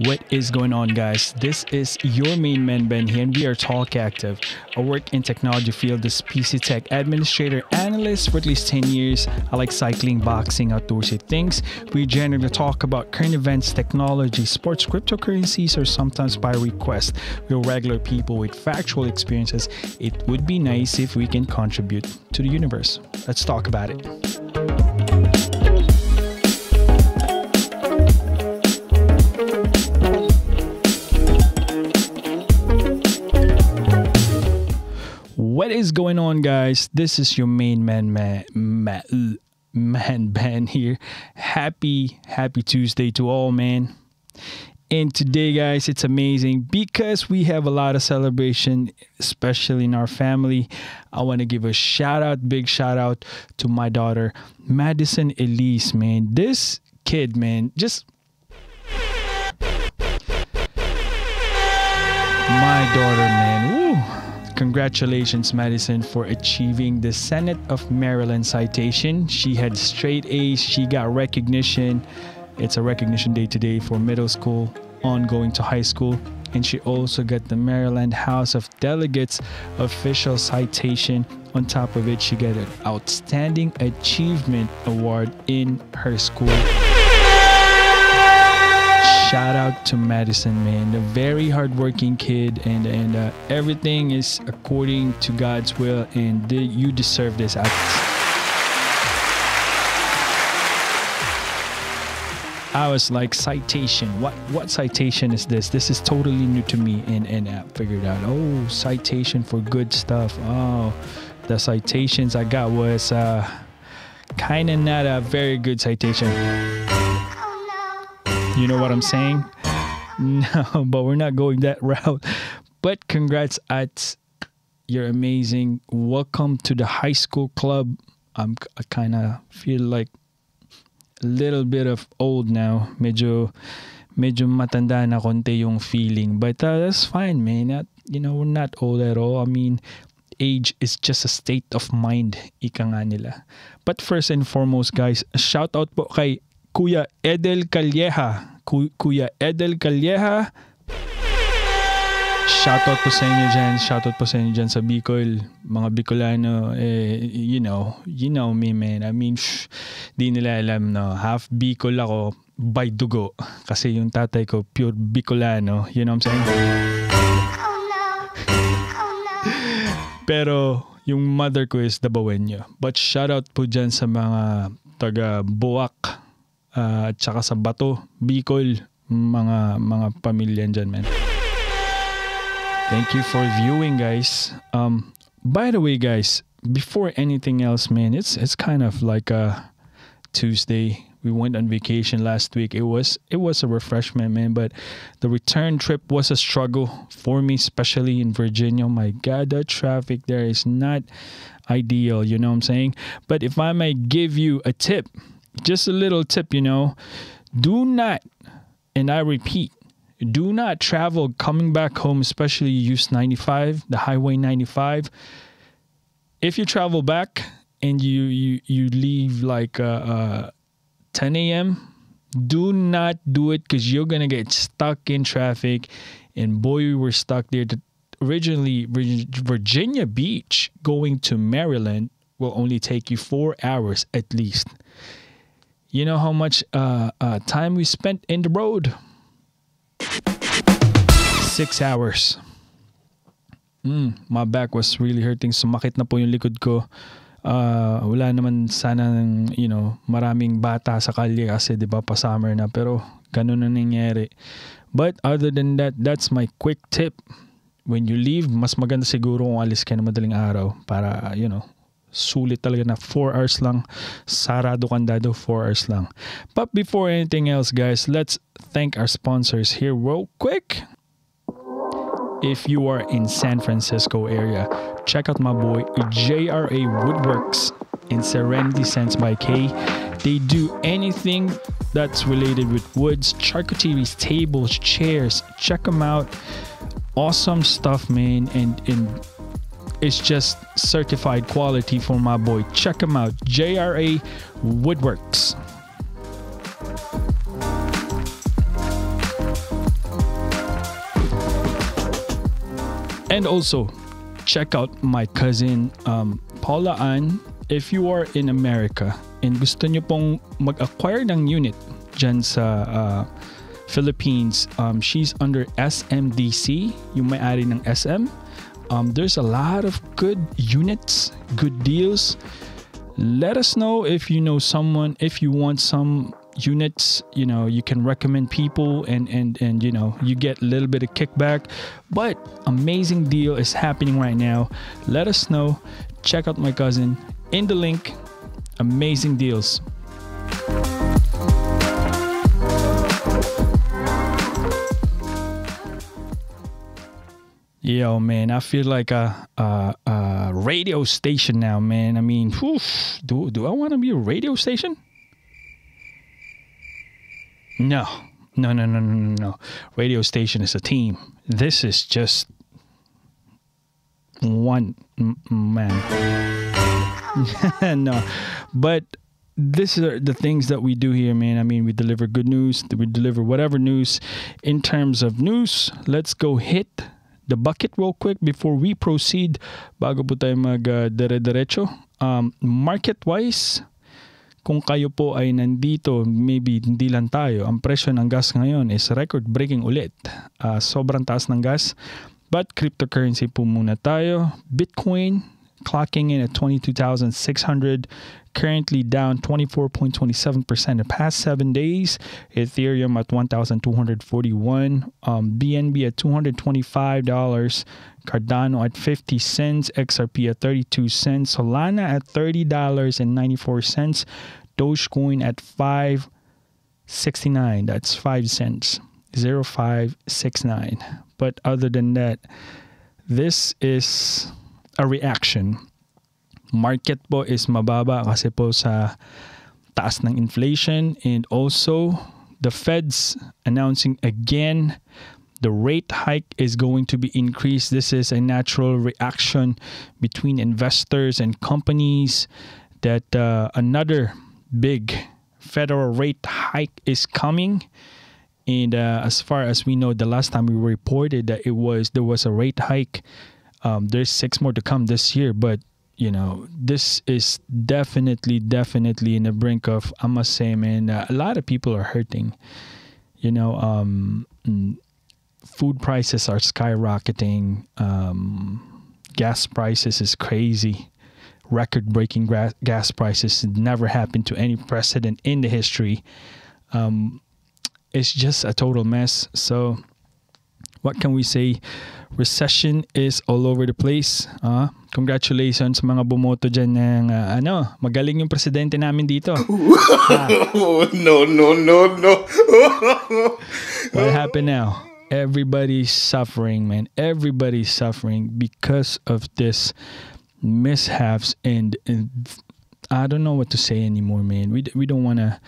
What is going on, guys? This is your main man Ben here, and we are Talk Active. I work in technology field as PC Tech administrator analyst for at least 10 years. I like cycling, boxing, outdoorsy things. We generally talk about current events, technology, sports, cryptocurrencies, or sometimes by request. We're regular people with factual experiences. It would be nice if we can contribute to the universe. Let's talk about it. What is going on, guys? This is your main man Ben here. Happy Tuesday to all, man. And today, guys, it's amazing because we have a lot of celebration, especially in our family. I want to give a big shout out to my daughter, Madison Elise, man. This kid, man, just my daughter, man. Woo. Congratulations, Madison, for achieving the Senate of Maryland citation. She had straight A's. She got recognition. It's a recognition day today for middle school, ongoing to high school. And she also got the Maryland House of Delegates official citation. On top of it, she got an Outstanding Achievement Award in her school. Shout out to Madison, man. A very hardworking kid, and everything is according to God's will, and you deserve this. I was like, citation? What citation is this? This is totally new to me, and I figured out, oh, citation for good stuff. Oh, the citations I got was kind of not a very good citation. You know what I'm saying? No, but we're not going that route. But congrats at you're amazing. Welcome to the high school club. I kind of feel like a little bit of old now. Medyo matanda na konti yung feeling. But that's fine, man. We're not old at all. I mean, age is just a state of mind. Ika nga nila. But first and foremost, guys, shout out po kay Kuya Edel Calleja. Kuya Edel Calleja. Shoutout po sa inyo dyan. Shoutout po sa inyo dyan sa Bicol. Mga Bicolano, you know me, man. I mean, di nila alam, no. Half Bicol ako by dugo. Kasi yung tatay ko, pure Bicolano. You know what I'm saying? Pero yung mother ko is Dabawenyo. But shoutout po dyan sa mga taga Buwak. At saka sa Bato, Bicol, mga pamilya dyan, man. Thank you for viewing, guys. By the way, guys, before anything else, man, it's kind of like a Tuesday. We went on vacation last week. It was a refreshment, man, but the return trip was a struggle for me, especially in Virginia. Oh my God, the traffic there is not ideal, you know what I'm saying? But if I might give you a tip, just a little tip, do not, and I repeat, do not travel coming back home, especially use 95, the Highway 95. If you travel back and you leave like 10 a.m., do not do it because you're going to get stuck in traffic. And boy, we were stuck there. Originally, Virginia Beach going to Maryland will only take you 4 hours at least. You know how much time we spent in the road? 6 hours. My back was really hurting. Sumakit na po yung likod ko. Wala naman sana maraming bata sa kalye kasi di ba pa summer na, pero ganun na nangyari. But other than that, that's my quick tip. When you leave, mas maganda siguro kung alis ka na madaling araw para sulit talaga na 4 hours lang. Sarado kandado, 4 hours lang. But before anything else, guys, let's thank our sponsors here real quick. If you are in San Francisco area, check out my boy JRA Woodworks in Serenity Sense by K. They do anything that's related with woods, charcuteries, tables, chairs. Check them out. Awesome stuff, man. And it's just certified quality for my boy. Check him out, JRA Woodworks. And also, check out my cousin Paula Ann. If you are in America and gusto nyo pong mag-acquire ng unit dyan sa Philippines, she's under SMDC, yung may-ari ng SM. There's a lot of good units, good deals. Let us know if you know someone, if you want some units, you know, you can recommend people and you know, you get a little bit of kickback. But amazing deal is happening right now. Let us know. Check out my cousin in the link. Amazing deals. Yo, man, I feel like a radio station now, man. I mean, do I want to be a radio station? No. Radio station is a team. This is just one man. No, but these are the things that we do here, man. I mean, we deliver good news. We deliver whatever news. In terms of news, let's go hit the bucket real quick before we proceed. Bago po tayo mag-dire-diretso. Market-wise, kung kayo po ay nandito, maybe hindi lang tayo, ang presyo ng gas ngayon is record-breaking ulit. Sobrang taas ng gas. But cryptocurrency po muna tayo. Bitcoin clocking in at 22,600, currently down 24.27% the past 7 days. Ethereum at 1,241, BNB at $225, Cardano at 50 cents, XRP at 32 cents, Solana at $30.94, Dogecoin at 5.69. That's 5 cents, 0.569. But other than that, this is a reaction. Market po is mababa kasi po sa taas ng inflation, and also the Fed's announcing again the rate hike is going to be increased. This is a natural reaction between investors and companies that another big federal rate hike is coming. And as far as we know, the last time we reported that there was a rate hike. There's 6 more to come this year, but you know, this is definitely in the brink of, I must say, man, a lot of people are hurting. You know, food prices are skyrocketing. Gas prices is crazy. Record-breaking gas prices. Never happened to any precedent in the history. It's just a total mess. So what can we say? Recession is all over the place. Congratulations sa mga bumoto dyan ng magaling yung presidente namin dito. No. What happened now? Everybody's suffering, man. Everybody's suffering because of this mishaps, and I don't know what to say anymore, man. We don't wanna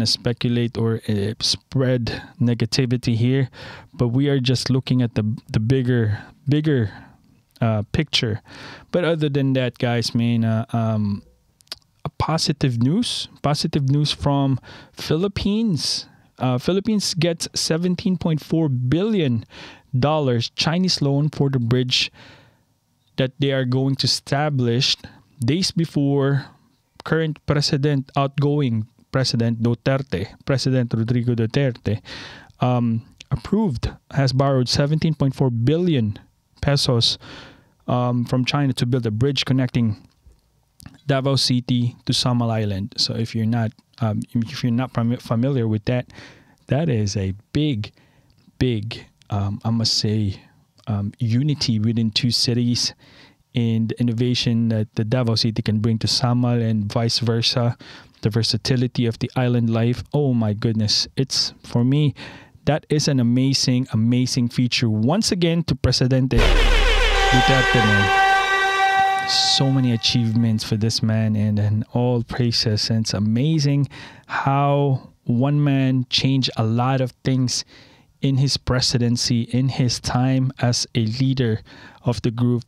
speculate or spread negativity here, but we are just looking at the bigger picture. But other than that, guys, man, a positive news from Philippines. Philippines gets $17.4 billion Chinese loan for the bridge that they are going to establish days before current outgoing President Rodrigo Duterte, has borrowed 17.4 billion pesos from China to build a bridge connecting Davao City to Samal Island. So if you're not familiar with that, that is a big, I must say, unity within two cities, and innovation that the Davao City can bring to Samal and vice versa. The versatility of the island life. Oh my goodness. It's, for me, that is an amazing feature. Once again, to Presidente Duterte, man. So many achievements for this man, and all praises. And it's amazing how one man changed a lot of things in his presidency, in his time as a leader of the group.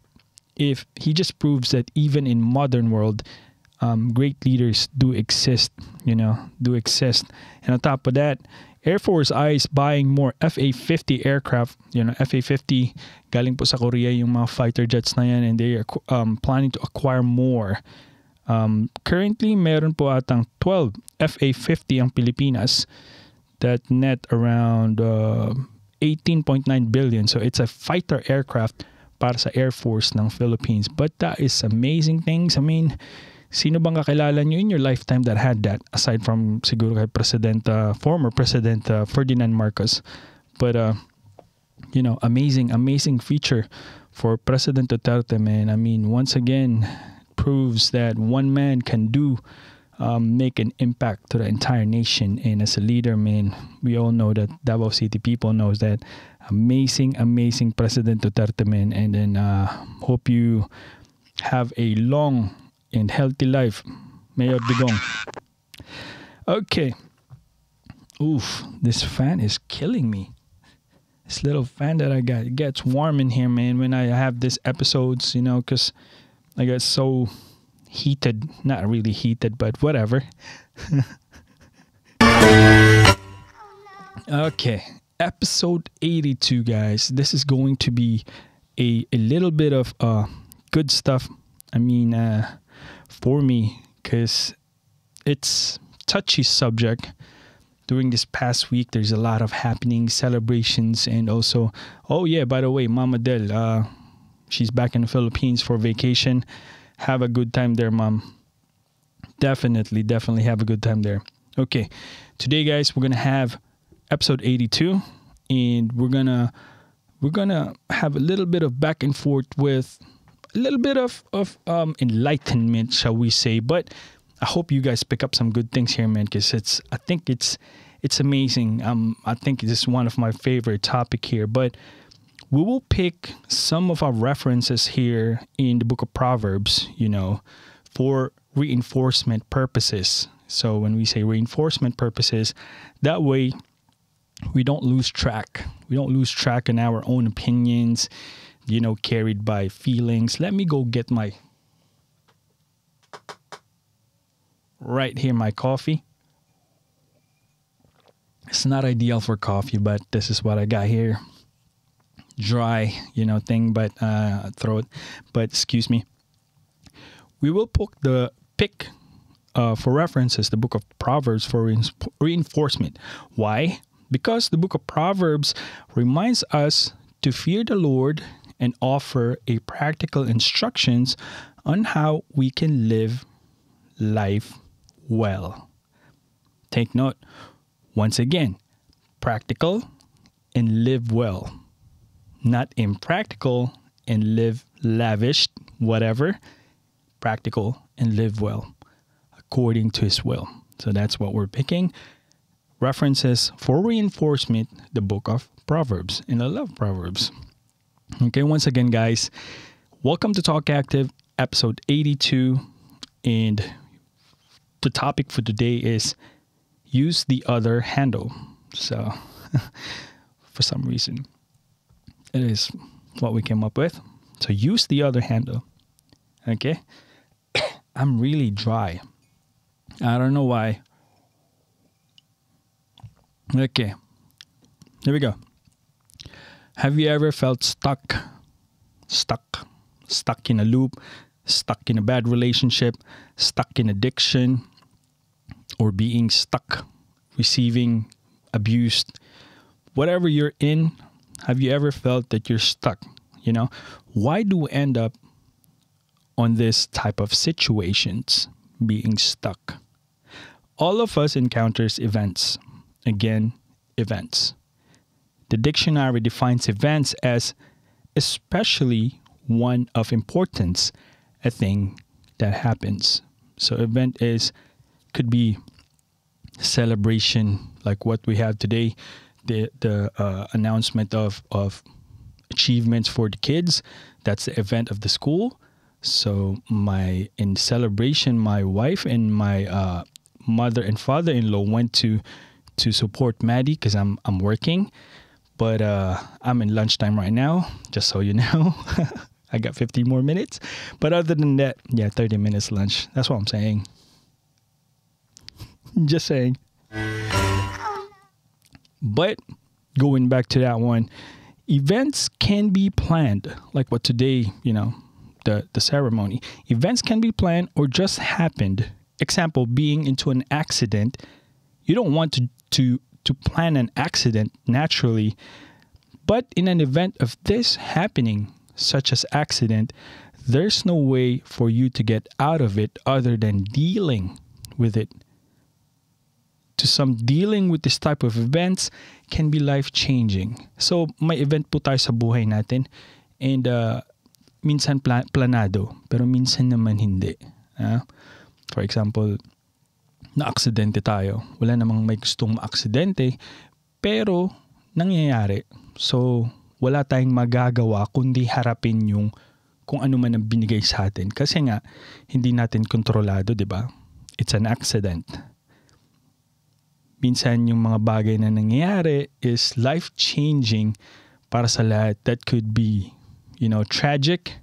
If he just proves that even in modern world, great leaders do exist, And on top of that, Air Force eyes buying more FA-50 aircraft. FA-50, galing po sa Korea yung mga fighter jets na yan, and they are planning to acquire more. Currently, meron po atang 12 FA-50 ang Pilipinas that net around 18.9 billion. So it's a fighter aircraft para sa Air Force ng Philippines. But that is amazing things. I mean, sino bang kakilala nyo in your lifetime that had that, aside from siguro kay former President Ferdinand Marcos? But amazing feature for President Duterte, man. I mean, once again, proves that one man can make an impact to the entire nation. And as a leader, man, we all know that Davao City people knows that. Amazing President Duterte, man. And then hope you have a long and healthy life, Mayor Digong. Okay. Oof, this fan is killing me. This little fan that I got, it gets warm in here, man, when I have these episodes, because I get so heated. Not really heated, but whatever. Okay, episode 82, guys. This is going to be a little bit of good stuff. I mean, for me, because it's touchy subject. During this past week, there's a lot of happening celebrations, and also, oh yeah, by the way, Mama Del, she's back in the Philippines for vacation. Have a good time there, Mom. Definitely have a good time there. Okay, today, guys, we're gonna have episode 82, and we're gonna have a little bit of back and forth with a little bit of enlightenment, shall we say? But I hope you guys pick up some good things here, man, because I think it's amazing. I think this is one of my favorite topic here. But we will pick some of our references here in the book of Proverbs, for reinforcement purposes. So when we say reinforcement purposes, that way we don't lose track. We don't lose track in our own opinions, carried by feelings. Let me go get my coffee. It's not ideal for coffee, but this is what I got here. Dry, thing, but throat. But excuse me. We will pick for references the book of Proverbs for reinforcement. Why? Because the book of Proverbs reminds us to fear the Lord and offer a practical instructions on how we can live life well. Take note, once again, practical and live well. Not impractical and live lavish, whatever. Practical and live well according to His will. So that's what we're picking. References for reinforcement, the book of Proverbs. And I love Proverbs. Okay, once again, guys, welcome to Talk Active, episode 82. And the topic for today is use the other handle. So for some reason, it is what we came up with. So use the other handle. Okay. I'm really dry. I don't know why. Okay. Here we go. Have you ever felt stuck in a loop, stuck in a bad relationship, stuck in addiction, or being stuck, receiving abused? Whatever you're in, have you ever felt that you're stuck? Why do we end up on this type of situations, being stuck? All of us encounters events. Again, events. The dictionary defines events as especially one of importance, a thing that happens. So event could be celebration, like what we have today, the announcement of achievements for the kids. That's the event of the school. So in celebration, my wife and my mother and father-in-law went to support Maddie because I'm working. But I'm in lunchtime right now, just so you know. I got 15 more minutes. But other than that, 30 minutes lunch. That's what I'm saying. Just saying. But going back to that one, events can be planned, like what today, the ceremony. Events can be planned or just happened. Example, being into an accident. You don't want to plan an accident naturally, but in an event of this happening, such as accident, there's no way for you to get out of it other than dealing with it. To some, dealing with this type of events can be life-changing. So, may event po tayo sa buhay natin and minsan planado, pero minsan naman hindi. For example, na-aksidente tayo. Wala namang may gustong ma-aksidente, pero nangyayari. So, wala tayong magagawa kundi harapin yung kung ano man ang binigay sa atin. Kasi nga, hindi natin kontrolado, di ba? It's an accident. Minsan yung mga bagay na nangyayari is life-changing para sa lahat. That could be, tragic,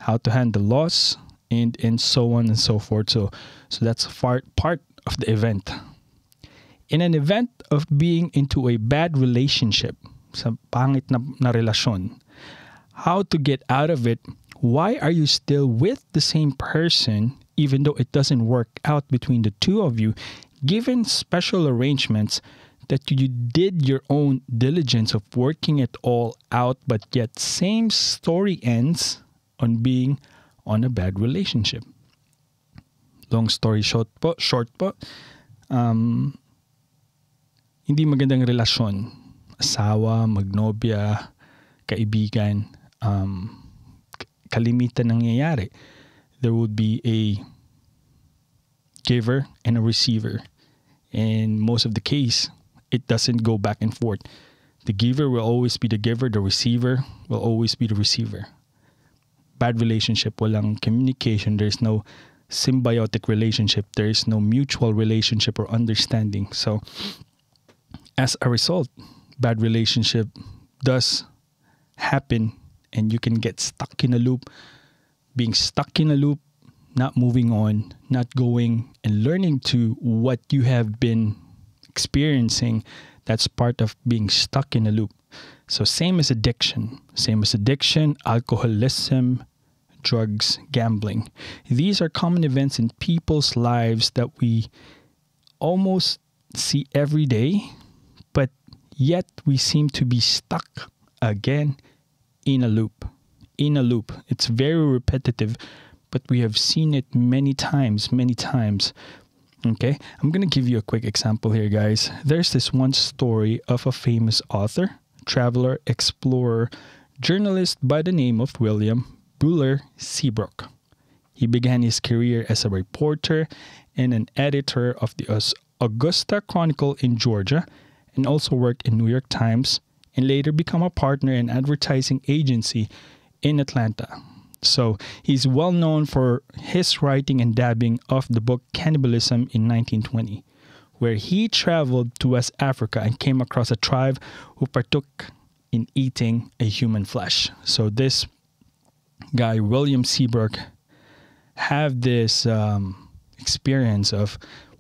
how to handle loss, and so on and so forth. So that's part of the event. In an event of being into a bad relationship, sa pangit na relasyon, how to get out of it? Why are you still with the same person even though it doesn't work out between the two of you, given special arrangements that you did your own diligence of working it all out, but yet same story ends on being on a bad relationship? Long story short po, hindi magandang relasyon. Asawa, magnobya, kaibigan, kalimitan nangyayari. There would be a giver and a receiver. And most of the case, it doesn't go back and forth. The giver will always be the giver. The receiver will always be the receiver. Bad relationship, walang communication. There's no symbiotic relationship. There is no mutual relationship or understanding. So, as a result, bad relationship does happen and you can get stuck in a loop. Being stuck in a loop, not moving on, not going and learning to what you have been experiencing, that's part of being stuck in a loop. So same as addiction, alcoholism, drugs, gambling. These are common events in people's lives that we almost see every day, but yet we seem to be stuck again in a loop. It's very repetitive, but we have seen it many times. Okay, I'm going to give you a quick example here, guys. There's this one story of a famous author, traveler, explorer, journalist by the name of William Buller Seabrook. He began his career as a reporter and an editor of the Augusta Chronicle in Georgia, and also worked in New York Times, and later become a partner in an advertising agency in Atlanta. So he's well known for his writing and dabbing of the book Cannibalism in 1920, where he traveled to West Africa and came across a tribe who partook in eating a human flesh. So this guy, William Seabrook, have this experience of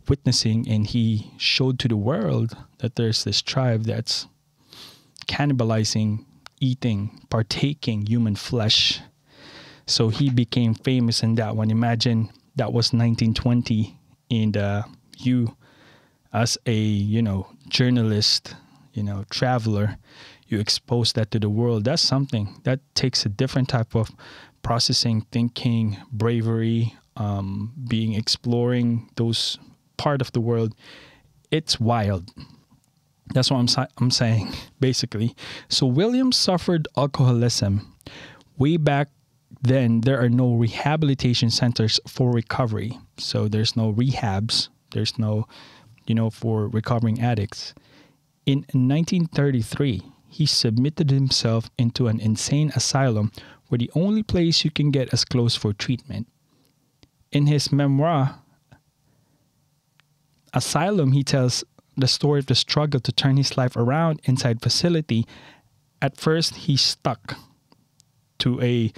witnessing, and he showed to the world that there's this tribe that's cannibalizing, eating, partaking human flesh. So he became famous in that one. Imagine that was 1920, and you, as a journalist, traveler, you expose that to the world. That's something that takes a different type of processing, thinking, bravery, exploring those part of the world. It's wild. That's what I'm saying, basically. So William suffered alcoholism. Way back then, there are no rehabilitation centers for recovery. So there's no rehabs. There's no, for recovering addicts. In 1933, he submitted himself into an insane asylum where the only place you can get as close for treatment. In his memoir, Asylum, he tells the story of the struggle to turn his life around inside facility. At first, he stuck to a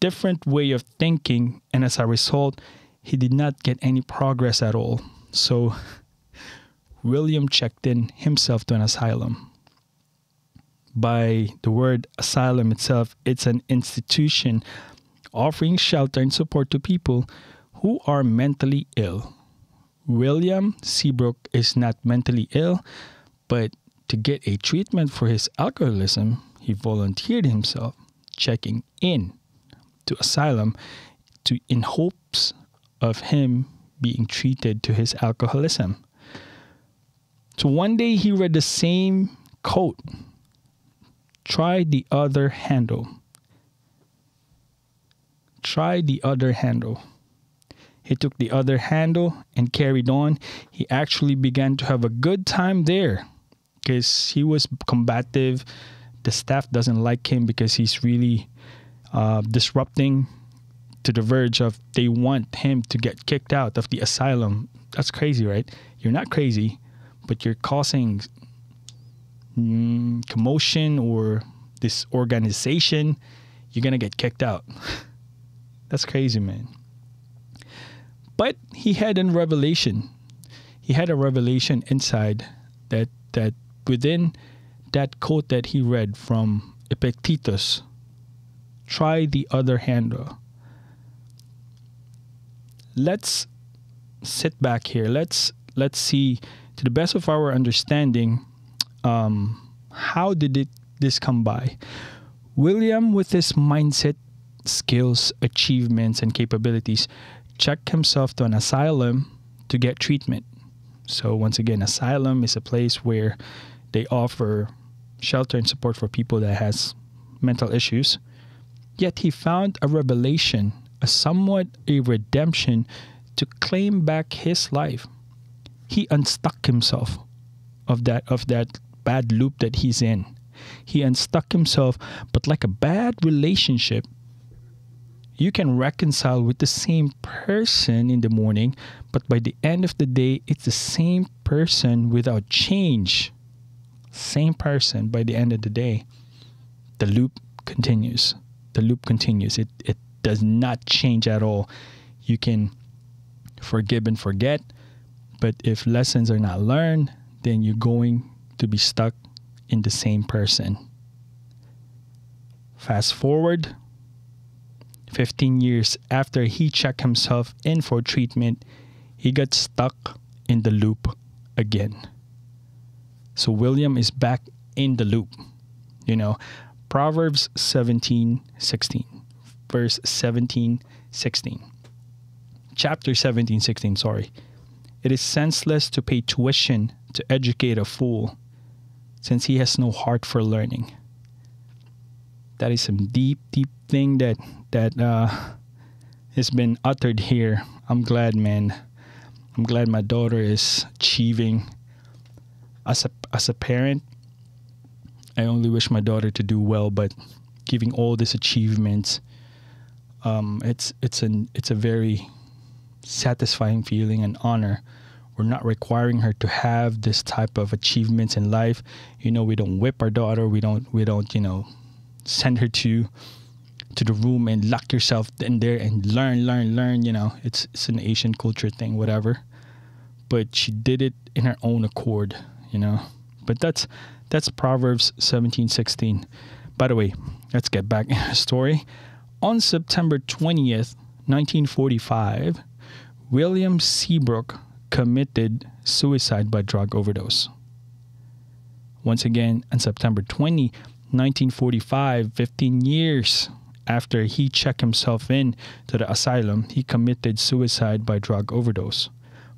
different way of thinking, and as a result, he did not get any progress at all. So William checked in himself to an asylum. By the word asylum itself, it's an institution offering shelter and support to people who are mentally ill. William Seabrook is not mentally ill, but to get a treatment for his alcoholism, he volunteered himself, checking in to asylum in hopes of him being treated to his alcoholism. So one day he read the same quote, "Try the other handle." Try the other handle. He took the other handle and carried on. He actually began to have a good time there because he was combative. The staff doesn't like him because he's really disrupting to the verge of they want him to get kicked out of the asylum. That's crazy, right? You're not crazy, but you're causing commotion or disorganization. You're going to get kicked out. That's crazy, man. But he had a revelation. He had a revelation inside that within that quote that he read from Epictetus, "Try the other handle." Let's sit back here. Let's see, to the best of our understanding, how did this come by? William, with his mindset, skills, achievements, and capabilities, checked himself to an asylum to get treatment. So once again, asylum is a place where they offer shelter and support for people that has mental issues. Yet he found a revelation, somewhat a redemption, to claim back his life. He unstuck himself of that bad loop that he's in. He unstuck himself, but like a bad relationship, you can reconcile with the same person in the morning, but by the end of the day, it's the same person without change. Same person by the end of the day. The loop continues. The loop continues. It does not change at all. You can forgive and forget, but if lessons are not learned, then you're going to be stuck in the same person. Fast forward 15 years after he checked himself in for treatment, he got stuck in the loop again. So William is back in the loop. You know, Proverbs 17:16, verse 17:16. Chapter 17:16, sorry. It is senseless to pay tuition to educate a fool, since he has no heart for learning. That is some deep thing that has been uttered here. I'm glad, man. I'm glad my daughter is achieving. As a parent, I only wish my daughter to do well, but giving all these achievements, it's a very satisfying feeling and honor. We're not requiring her to have this type of achievements in life. You know, we don't whip our daughter. We don't send her to the room and lock yourself in there and learn. You know, it's an Asian culture thing, whatever. But she did it in her own accord, you know. But that's Proverbs 17:16. By the way, let's get back in the story. On September 20th, 1945, William Seabrook committed suicide by drug overdose. Once again, on September 20, 1945, 15 years after he checked himself in to the asylum, he committed suicide by drug overdose.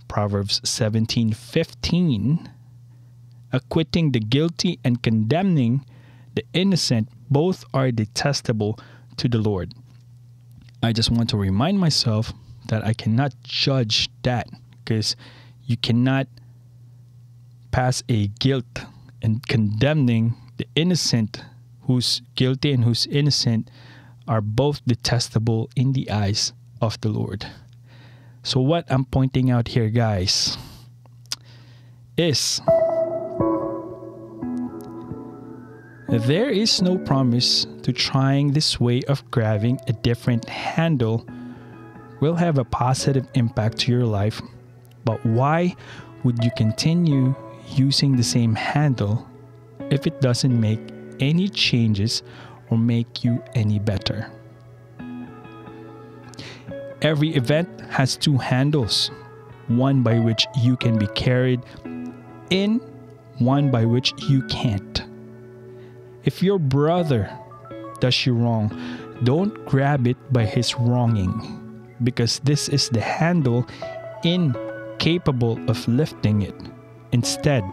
Proverbs 17:15, acquitting the guilty and condemning the innocent, both are detestable to the Lord. I just want to remind myself that I cannot judge that, because you cannot pass a guilt and condemning the innocent. Who's guilty and who's innocent are both detestable in the eyes of the Lord. So what I'm pointing out here, guys, is there is no promise to trying this way of grabbing a different handle will have a positive impact to your life. But why would you continue using the same handle if it doesn't make any changes or make you any better? Every event has two handles, one by which you can be carried in, one by which you can't. If your brother does you wrong, don't grab it by his wronging, because this is the handle incapable of lifting it. Instead,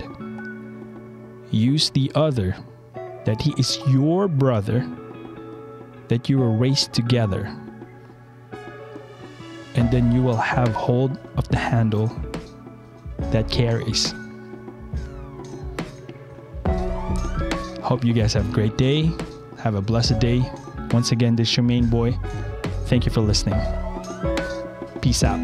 use the other, that he is your brother, that you were raised together, and then you will have hold of the handle that carries. Hope you guys have a great day. Have a blessed day. Once again, this is your main boy. Thank you for listening. Peace out.